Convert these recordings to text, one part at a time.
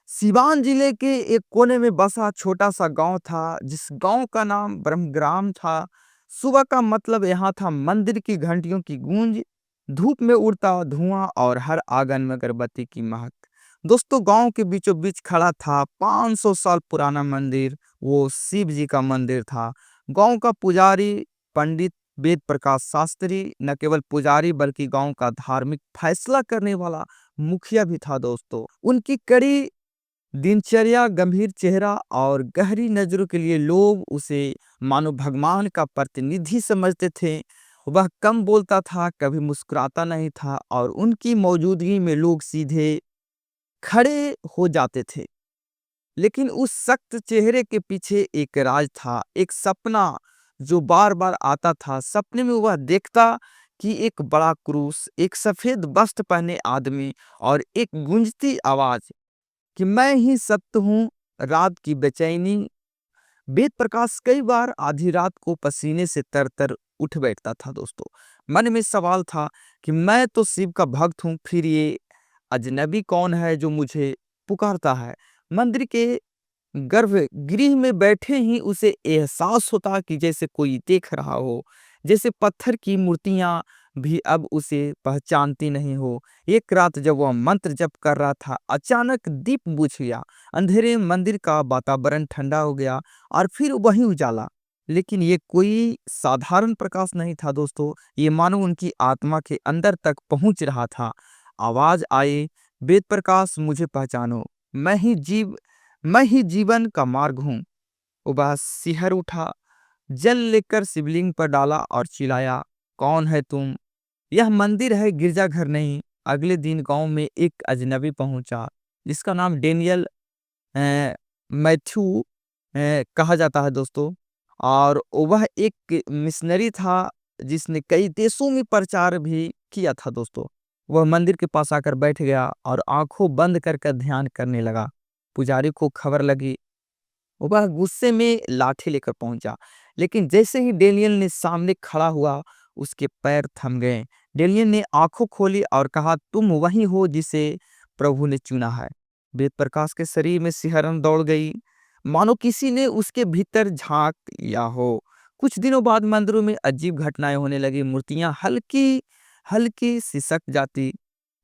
सिवान जिले के एक कोने में बसा छोटा सा गांव था, जिस गांव का नाम ब्रह्मग्राम था। सुबह का मतलब यहाँ था मंदिर की घंटियों की गूंज, धूप में उड़ता धुआं और हर आंगन में अगरबत्ती की महक। दोस्तों, गांव के बीचों बीच खड़ा था 500 साल पुराना मंदिर। वो शिव जी का मंदिर था। गांव का पुजारी पंडित वेद प्रकाश शास्त्री न केवल पुजारी बल्कि गांव का धार्मिक फैसला करने वाला मुखिया भी था। दोस्तों, उनकी कड़ी दिनचर्या, गंभीर चेहरा और गहरी नजरों के लिए लोग उसे मानो भगवान का प्रतिनिधि समझते थे। वह कम बोलता था, कभी मुस्कुराता नहीं था और उनकी मौजूदगी में लोग सीधे खड़े हो जाते थे। लेकिन उस सख्त चेहरे के पीछे एक राज था, एक सपना जो बार बार आता था। सपने में वह देखता कि एक बड़ा क्रूस, एक सफेद वस्त्र पहने आदमी और एक गूंजती आवाज कि मैं ही सत्य हूँ। रात की बेचैनी। वेद प्रकाश कई बार आधी रात को पसीने से तर तर उठ बैठता था। दोस्तों, मन में सवाल था कि मैं तो शिव का भक्त हूँ, फिर ये अजनबी कौन है जो मुझे पुकारता है। मंदिर के गर्भगृह में बैठे ही उसे एहसास होता कि जैसे कोई देख रहा हो, जैसे पत्थर की मूर्तियां भी अब उसे पहचानती नहीं हो। एक रात जब वह मंत्र जप कर रहा था, अचानक दीप बुझ गया। अंधेरे मंदिर का वातावरण ठंडा हो गया और फिर वही उजाला। लेकिन ये कोई साधारण प्रकाश नहीं था। दोस्तों, ये मानो उनकी आत्मा के अंदर तक पहुंच रहा था। आवाज आई, वेद प्रकाश, मुझे पहचानो। मैं ही जीवन का मार्ग हूँ। वह सिहर उठा, जल लेकर शिवलिंग पर डाला और चिल्लाया, कौन है तुम? यह मंदिर है, गिरजाघर नहीं। अगले दिन गांव में एक अजनबी पहुंचा, जिसका नाम डेनियल मैथ्यू कहा जाता है। दोस्तों, और वह एक मिशनरी था जिसने कई देशों में प्रचार भी किया था। दोस्तों, वह मंदिर के पास आकर बैठ गया और आंखों बंद कर ध्यान करने लगा। पुजारी को खबर लगी। वह गुस्से में लाठी लेकर पहुंचा, लेकिन जैसे ही डेनियल ने सामने खड़ा हुआ, उसके पैर थम गए। डेनियल ने आंखों खोली और कहा, तुम वही हो जिसे प्रभु ने चुना है। वेद प्रकाश के शरीर में सिहरन दौड़ गई, मानो किसी ने उसके भीतर झांक लिया हो। कुछ दिनों बाद मंदिरों में अजीब घटनाएं होने लगी। मूर्तियां हल्की हल्की सिसक जाती,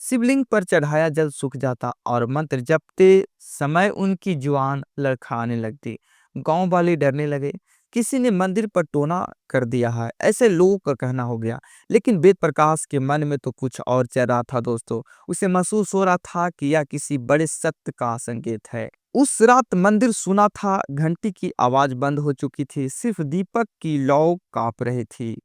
शिवलिंग पर चढ़ाया जल सूख जाता और मंत्र जपते समय उनकी जुबान लड़खड़ाने लगती। गांव वाले डरने लगे, किसी ने मंदिर पर टोना कर दिया है, ऐसे लोगों का कहना हो गया। लेकिन वेद प्रकाश के मन में तो कुछ और चल रहा था। दोस्तों, उसे महसूस हो रहा था कि यह किसी बड़े सत्य का संकेत है। उस रात मंदिर सुना था, घंटी की आवाज बंद हो चुकी थी, सिर्फ दीपक की लौ कांप रही थी।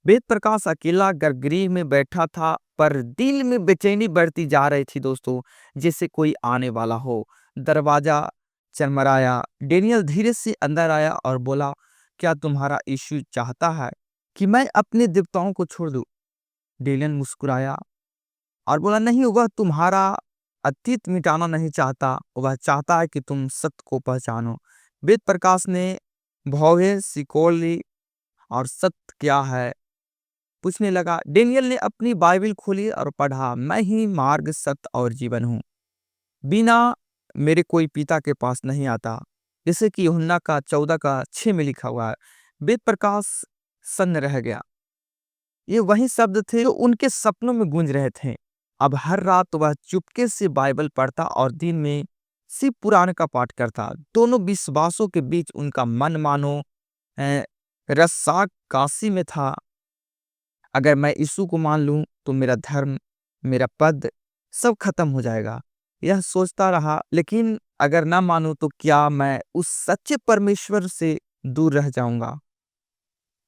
वेद प्रकाश अकेला गर्भगृह में बैठा था, पर दिल में बेचैनी बढ़ती जा रही थी। दोस्तों, जैसे कोई आने वाला हो। दरवाजा चरमराया। डेनियल धीरे से अंदर आया और बोला, क्या तुम्हारा यीशु चाहता है कि मैं अपने देवताओं को छोड़ दूं? डेनियल मुस्कुराया और बोला, नहीं, वह तुम्हारा अतीत मिटाना नहीं चाहता, वह चाहता है कि तुम सत्य को पहचानो। वेद प्रकाश ने भौहें सिकोड़ ली और सत्य क्या है पूछने लगा। डेनियल ने अपनी बाइबल खोली और पढ़ा, मैं ही मार्ग, सत्य और जीवन हूँ। बिना मेरे कोई पिता के पास नहीं आता, जैसे कि यूहन्ना का 14:6 में लिखा हुआ है। वेद प्रकाश सन्न रह गया। ये वही शब्द थे जो उनके सपनों में गूंज रहे थे। अब हर रात वह चुपके से बाइबल पढ़ता और दिन में शिव पुराण का पाठ करता। दोनों विश्वासों के बीच उनका मन मानो रस्साक काशी में था। अगर मैं यीशु को मान लूं तो मेरा धर्म, मेरा पद सब खत्म हो जाएगा, यह सोचता रहा। लेकिन अगर ना मानूं तो क्या मैं उस सच्चे परमेश्वर से दूर रह जाऊंगा?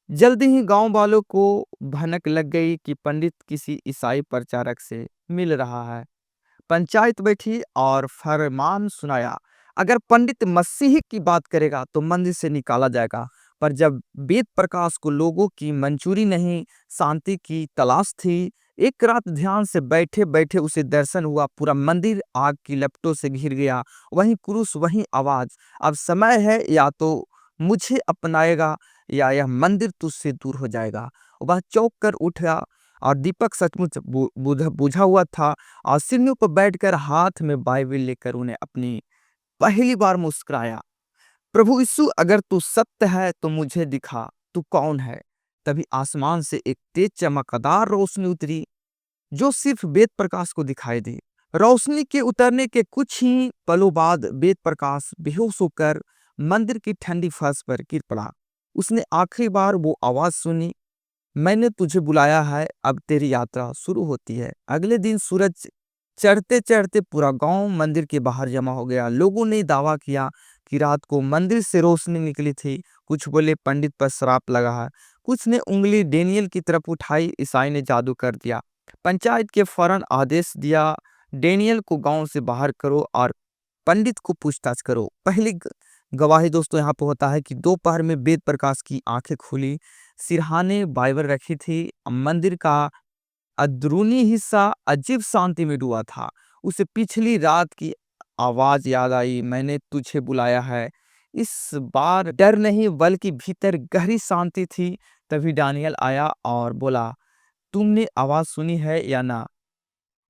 जल्दी ही गांव वालों को भनक लग गई कि पंडित किसी ईसाई प्रचारक से मिल रहा है। पंचायत बैठी और फरमान सुनाया, अगर पंडित मसीह की बात करेगा तो मंदिर से निकाला जाएगा। पर जब वेद प्रकाश को लोगों की मंजूरी नहीं, शांति की तलाश थी। एक रात ध्यान से बैठे बैठे उसे दर्शन हुआ, पूरा मंदिर आग की लपटों से घिर गया। वही क्रूस, वही आवाज, अब समय है, या तो मुझे अपनाएगा या यह मंदिर तुझसे दूर हो जाएगा। वह चौंक कर उठा और दीपक सचमुच बुझा हुआ था और सीढ़ियों पर बैठकर हाथ में बाइबिल लेकर उन्हें अपनी पहली बार मुस्कुराया। प्रभु यीशु, अगर तू सत्य है तो मुझे दिखा तू कौन है। तभी आसमान से एक तेज चमकदार रोशनी उतरी जो सिर्फ वेद प्रकाश को दिखाई दी। रोशनी के उतरने के कुछ ही पलों बाद वेद प्रकाश बेहोश होकर मंदिर की ठंडी फर्श पर गिर पड़ा। उसने आखिरी बार वो आवाज सुनी, मैंने तुझे बुलाया है, अब तेरी यात्रा शुरू होती है। अगले दिन सूरज चढ़ते चढ़ते पूरा गांव मंदिर के बाहर जमा हो गया। लोगों ने दावा किया कि रात को मंदिर से रोशनी निकली थी। कुछ बोले पंडित पर श्राप लगा है, कुछ ने उंगली डेनियल की तरफ उठाई, ईसाई ने जादू कर दिया। पंचायत के फौरन आदेश दिया, डेनियल को गांव से बाहर करो और पंडित को पूछताछ करो। पहली गवाही दोस्तों यहाँ पे होता है कि दोपहर में वेद प्रकाश की आंखें खुली। सिरहाने बाइबल रखी थी। मंदिर का अंदरूनी हिस्सा अजीब शांति में डूबा था। उसे पिछली रात की आवाज याद आई, मैंने तुझे बुलाया है। इस बार डर नहीं बल्कि भीतर गहरी शांति थी। तभी दानियल आया और बोला, तुमने आवाज सुनी है या ना?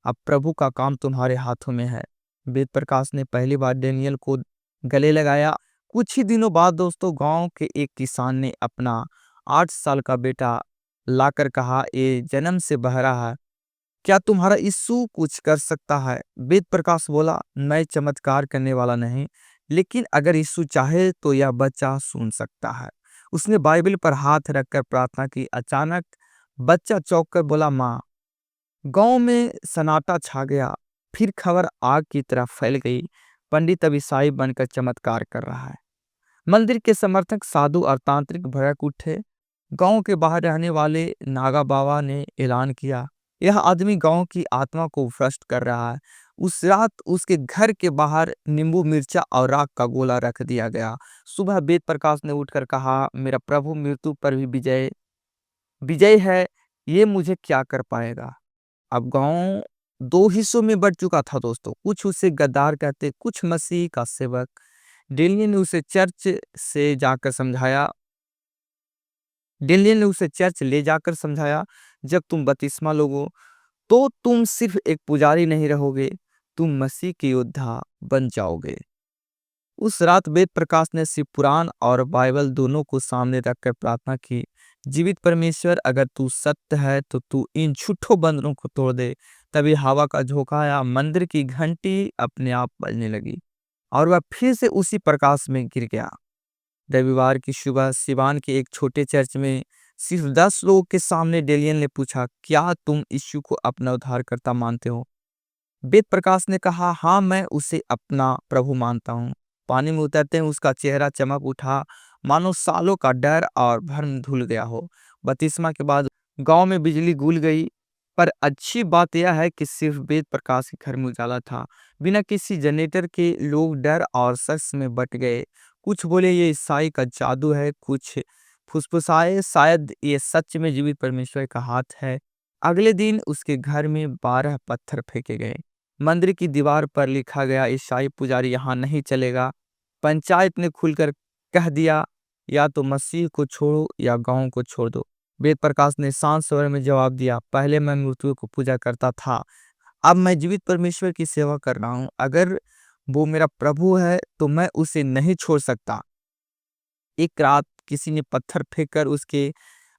अब प्रभु का काम तुम्हारे हाथों में है। वेद प्रकाश ने पहली बार डेनियल को गले लगाया। कुछ ही दिनों बाद दोस्तों गांव के एक किसान ने अपना 8 साल का बेटा लाकर कहा, ये जन्म से बहरा है, क्या तुम्हारा यीशु कुछ कर सकता है? वेद प्रकाश बोला, मैं चमत्कार करने वाला नहीं, लेकिन अगर यीशु चाहे तो यह बच्चा सुन सकता है। उसने बाइबल पर हाथ रखकर प्रार्थना की। अचानक बच्चा चौंक कर बोला, माँ। गांव में सन्नाटा छा गया। फिर खबर आग की तरह फैल गई, पंडित अब ईसाई बनकर चमत्कार कर रहा है। मंदिर के समर्थक, साधु और तांत्रिक भड़क उठे। गांव के बाहर रहने वाले नागा बाबा ने ऐलान किया, यह आदमी गांव की आत्मा को भ्रष्ट कर रहा है। उस रात उसके घर के बाहर नींबू मिर्चा और राख का गोला रख दिया गया। सुबह वेद प्रकाश ने उठकर कहा, मेरा प्रभु मृत्यु पर भी विजय विजय है, ये मुझे क्या कर पाएगा। अब गांव दो हिस्सों में बढ़ चुका था दोस्तों। कुछ उसे गद्दार कहते, कुछ मसीह का सेवक। डेनियल ने उसे चर्च से जाकर समझाया डेनियल ने उसे चर्च ले जाकर समझाया, जब तुम बपतिस्मा लोगो तो तुम सिर्फ एक पुजारी नहीं रहोगे, तुम मसीह के योद्धा बन जाओगे। उस रात वेद प्रकाश ने शिव पुराण और बाइबल दोनों को सामने रखकर प्रार्थना की, जीवित परमेश्वर, अगर तू सत्य है तो तू इन झूठों बंदरों को तोड़ दे। तभी हवा का झोंका आया, मंदिर की घंटी अपने आप बजने लगी और वह फिर से उसी प्रकाश में गिर गया। रविवार की सुबह सिवान के एक छोटे चर्च में सिर्फ 10 लोगों के सामने डेनियल ने पूछा, क्या तुम यीशु को अपना उद्धारकर्ता मानते हो? वेद प्रकाश ने कहा, हाँ, मैं उसे अपना प्रभु मानता हूँ। पानी में उतरते ही उसका चेहरा चमक उठा, मानो सालों का डर और भ्रम धुल गया हो। बपतिस्मा के बाद गांव में बिजली गुल गई, पर अच्छी बात यह है कि सिर्फ वेद प्रकाश के घर में उजाला था। बिना किसी जनरेटर के लोग डर और शक में बट गए। कुछ बोले ये ईसाई का जादू है, कुछ फुसफुसाए शायद ये सच में जीवित परमेश्वर का हाथ है। अगले दिन उसके घर में 12 पत्थर फेंके गए। मंदिर की दीवार पर लिखा गया, ईसाई पुजारी यहाँ नहीं चलेगा। पंचायत ने खुलकर कह दिया, या तो मसीह को छोड़ो या गांव को छोड़ दो। वेद प्रकाश ने शांत स्वर में जवाब दिया, पहले मैं मृत्यु को पूजा करता था, अब मैं जीवित परमेश्वर की सेवा कर रहा हूँ। अगर वो मेरा प्रभु है तो मैं उसे नहीं छोड़ सकता। एक रात किसी ने पत्थर फेंककर उसके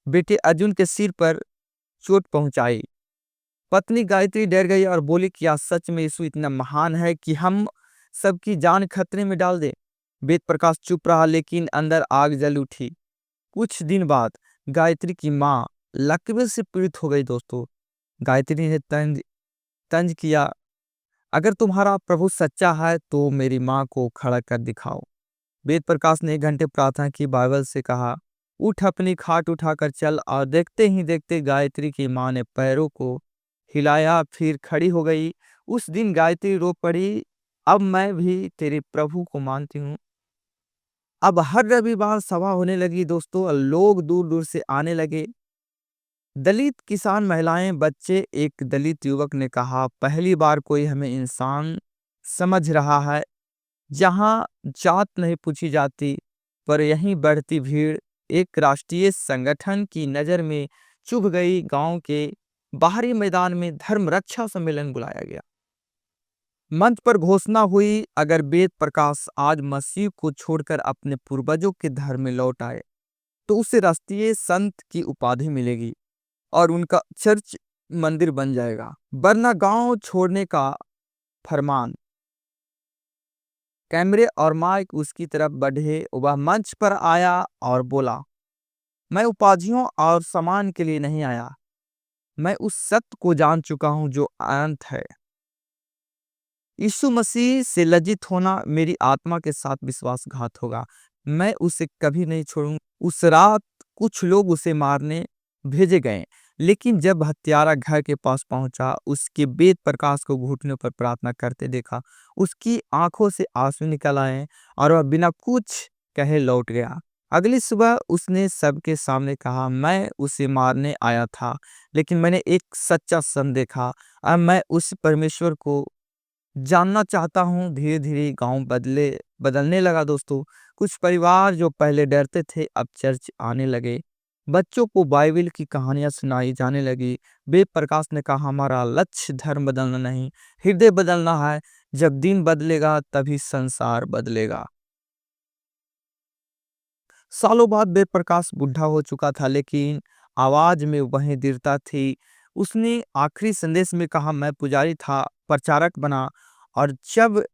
बेटे अर्जुन के सिर पर चोट पहुंचाई। पत्नी गायत्री डर गई और बोली, क्या सच में यीशु इतना महान है कि हम सबकी जान खतरे में डाल दे? वेद प्रकाश चुप रहा, लेकिन अंदर आग जल उठी। कुछ दिन बाद गायत्री की माँ लकवे से पीड़ित हो गई दोस्तों। गायत्री ने तंज किया, अगर तुम्हारा प्रभु सच्चा है तो मेरी माँ को खड़ा कर दिखाओ। वेद प्रकाश ने 1 घंटे प्रार्थना की, बाइबल से कहा, उठ अपनी खाट उठाकर चल। और देखते ही देखते गायत्री की माँ ने पैरों को हिलाया, फिर खड़ी हो गई। उस दिन गायत्री रो पड़ी, अब मैं भी तेरे प्रभु को मानती हूँ। अब हर रविवार सभा होने लगी दोस्तों, और लोग दूर दूर से आने लगे। दलित किसान, महिलाएं, बच्चे। एक दलित युवक ने कहा, पहली बार कोई हमें इंसान समझ रहा है। जहां जात नहीं पूछी जाती, पर यहीं बढ़ती भीड़ एक राष्ट्रीय संगठन की नजर में चुभ गई। गांव के बाहरी मैदान में धर्म रक्षा सम्मेलन बुलाया गया। मंच पर घोषणा हुई, अगर वेद प्रकाश आज मसीह को छोड़कर अपने पूर्वजों के धर्म में लौट आए तो उसे राष्ट्रीय संत की उपाधि मिलेगी और उनका चर्च मंदिर बन जाएगा, वरना गांव छोड़ने का फरमान। कैमरे और माइक उसकी तरफ बढ़े, वह मंच पर आया और बोला, मैं उपाधियों और सम्मान के लिए नहीं आया, मैं उस सत्य को जान चुका हूं जो अनंत है। यीशु मसीह से लज्जित होना मेरी आत्मा के साथ विश्वासघात होगा, मैं उसे कभी नहीं छोड़ूंगा। उस रात कुछ लोग उसे मारने भेजे गए, लेकिन जब हत्यारा घर के पास पहुंचा, उसके वेद प्रकाश को घुटनों पर प्रार्थना करते देखा, उसकी आंखों से आंसू निकल आए और वह बिना कुछ कहे लौट गया। अगली सुबह उसने सबके सामने कहा, मैं उसे मारने आया था, लेकिन मैंने एक सच्चा सन देखा। अब मैं उस परमेश्वर को जानना चाहता हूँ। धीरे धीरे गांव बदलने लगा दोस्तों। कुछ परिवार जो पहले डरते थे अब चर्च आने लगे। बच्चों को बाइबल की कहानियां सुनाई जाने लगी। वेद प्रकाश ने कहा, हमारा लक्ष्य धर्म बदलना नहीं, हृदय बदलना है। जब दिन बदलेगा तभी संसार बदलेगा। सालों बाद वेद प्रकाश बुढ़ा हो चुका था, लेकिन आवाज में वही दृढ़ता थी। उसने आखिरी संदेश में कहा, मैं पुजारी था, प्रचारक बना, और जब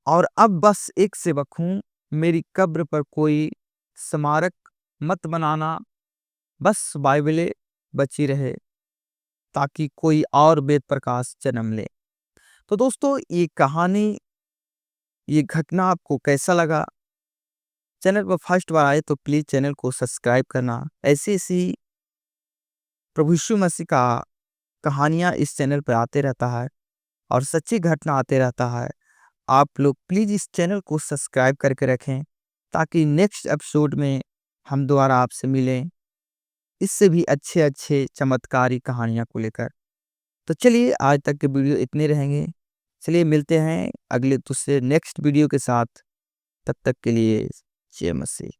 और अब बस एक सेवक हूँ। मेरी कब्र पर कोई स्मारक मत बनाना, बस बाइबलें बची रहे ताकि कोई और वेद प्रकाश जन्म ले। तो दोस्तों, ये कहानी, ये घटना आपको कैसा लगा? चैनल पर फर्स्ट बार आए तो प्लीज चैनल को सब्सक्राइब करना। ऐसी ऐसी प्रभु यीशु मसीह का कहानियां इस चैनल पर आते रहता है और सच्ची घटना आते रहता है। आप लोग प्लीज इस चैनल को सब्सक्राइब करके रखें ताकि नेक्स्ट एपिसोड में हम दोबारा आपसे मिलें इससे भी अच्छे अच्छे चमत्कारी कहानियां को लेकर। तो चलिए, आज तक के वीडियो इतने रहेंगे। चलिए मिलते हैं अगले दूसरे नेक्स्ट वीडियो के साथ। तब तक के लिए जय मसीह।